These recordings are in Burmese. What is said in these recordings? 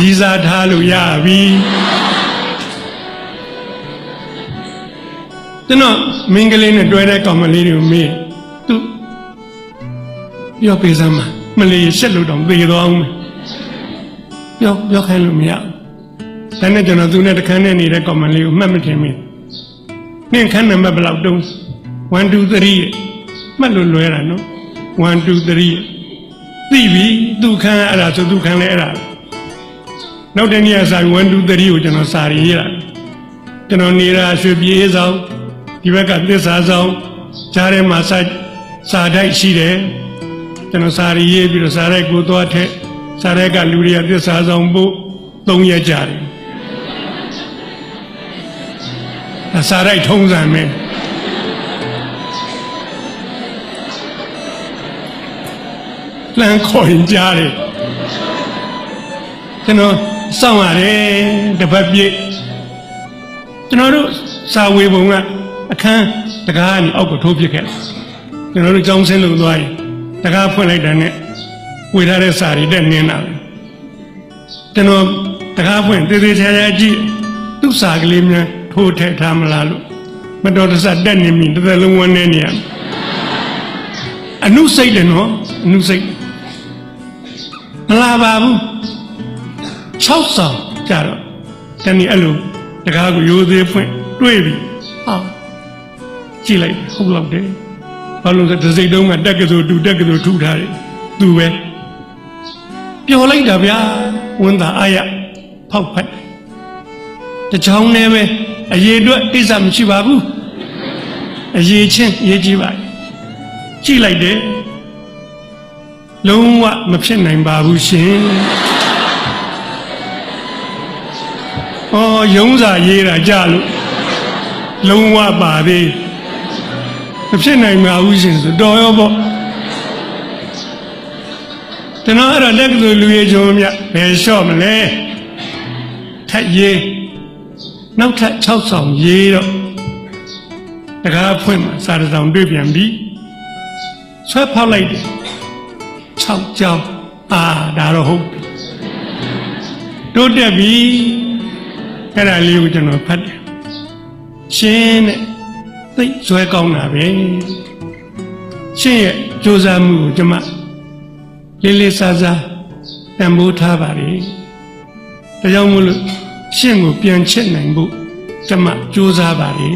ဒီစားထားလို့ရပြီကျွန်တော်မင်းကလေးနဲ့တွဲတဲ့ကောင်မလေးတွေကိုမေးသူပြောပေးစမ်းပါမလေးရှက်လို့တော့သေသွားအောင်ပြောခိုင်းလို့မရဘူးဒါနဲ့ကျွန်တော်သူနဲ့တခန်းနဲ့နေတဲ့ကောင်မလေးကိုမှတ်မထင်ဘူးနင့်ခန်းနံပါတ်ဘယ်လောက်တုံး1 2 3မှတ်လို့လွဲတာနော်1 2 3သိပြီသူခန်းအဲ့ဒါဆိုသူခန်းလဲအဲ့ဒါနောက်တနေ့ကစာ1 2 3ကိုကျွန်တော်စာရေးတာကျွန်တော်နေတာရွှေပြေးဆောင်ဒီဘက်ကသစ္စာဆောင်ကြားထဲမှာစာတိုက်ရှိတယ်ကျွန်တော်စာရေးပြီးတော့စာတိုက်ကိုသွားထက်စာတိုက်ကလူတွေကသစ္စာဆောင်ဖို့3ရက်ကြာတယ်စာတိုက်ထုံးစံမယ်လမ်းခေါ်ရင်ကြားတယ်ကျွန်တော်စောင့်ရတယ်တပတ်ပြည့်ကျွန်တော်တို့စာဝေပုံကအခန်းတကားကနေအောက်ကိုထိုးပစ်ခဲ့တယ်ကျွန်တော်တို့ကြောင်းဆင်းလို့သွားရင်တကားဖွင့်လိုက်တဲ့နဲ့ဝေထားတဲ့စာတွေတက်နင်းတာပဲကျွန်တော်တကားဖွင့်သေးသေးချာချာကြည့်သူ့စာကလေးများထိုးထည့်ထားမလားလို့မတော်တဆတက်နေပြီတစ်သက်လုံးဝန်းနေရအနုစိတ်တယ်နော်အနုစိတ်မလာပါဘူး6ဆောင်ကြတော့တနည်းအဲ့လိုတကားကိုရိုးသေးဖွင့်တွေးပြီဟာကြည့်လိုက်ဟုတ်လောက်တယ်ဘာလို့လဲတစ်စိတ်တုံးကတက်ကစိုးတူတက်ကစိုးထူထားတယ်သူပဲပျော်လိုက်တာဗျာဝန်တာအာရဖောက်ဖက်တချောင်းနဲ့ပဲအရေးအတွက်ကိစ္စမရှိပါဘူးအရေးချင်းရေးကြည့်ပါကြည့်လိုက်တယ်လုံးဝမဖြစ်နိုင်ပါဘူးရှင်ဩရုံးစာရေးတာကြလို့လုံးဝပါသေးမဖြစ်နိုင်ပါဘူးရှင်ဆိုတော်ရောပေါ့ကျွန်တော်အဲ့ဒါလက်ကလူလူရေးချုံမြဘယ်လျှော့မလဲထက်ရေးနောက်ထပ်6ဆောင်ရေးတော့တကားဖွင့်မှာစာတစ်ဆောင်တွေ့ပြန်ပြီဆွဲဖောက်လိုက်တယ်6ကြောင်းဒါတော့ဟုတ်ပြီတိုးတက်ပြီအဲ့ဒါလေးကိုကျွန်တော်ဖတ်တယ်ရှင်းတဲ့သိဇွဲကောင်းတာပဲရှင်းရဲ့ကြိုးစားမှုကိုကျွန်မလေးလေးစားစားတန်ဖိုးထားပါလေဒါကြောင့်မို့လို့ရှင်းကိုပြန်ချစ်နိုင်ဖို့ကျွန်မကြိုးစားပါလေ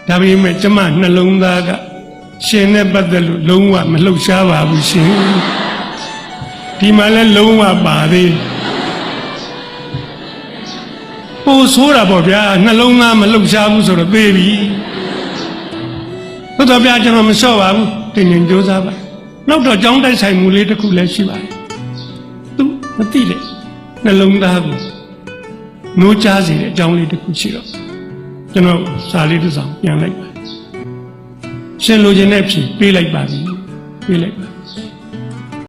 ဒါပေမဲ့ကျွန်မနှလုံးသားကရှင်နဲ့ပတ်သက်လို့လုံးဝမလှုပ်ရှားပါဘူးရှင်ဒီမှာလဲလုံးဝပါသေးပို့ဆိုးတာပေါ့ဗျာနှလုံးသားမလှုပ်ရှားဘူးဆိုတော့သေးပြီသို့တော်ဗျာကျွန်တော်မလျှော့ပါဘူးတင်ရင်ကြိုးစားပါနောက်တော့ကြောင်းတိုက်ဆိုင်မှုလေးတစ်ခုလည်းရှိပါတယ်သူမသိတဲ့နှလုံးသားကိုနိုးကြားစေတဲ့အကြောင်းလေးတစ်ခုရှိတော့ကျွန်တော်စာလေးတစ်စောင်ပြန်လိုက်ပါရှင်လိုချင်တဲ့ဖြေပေးလိုက်ပါပြီပေးလိုက်ပါ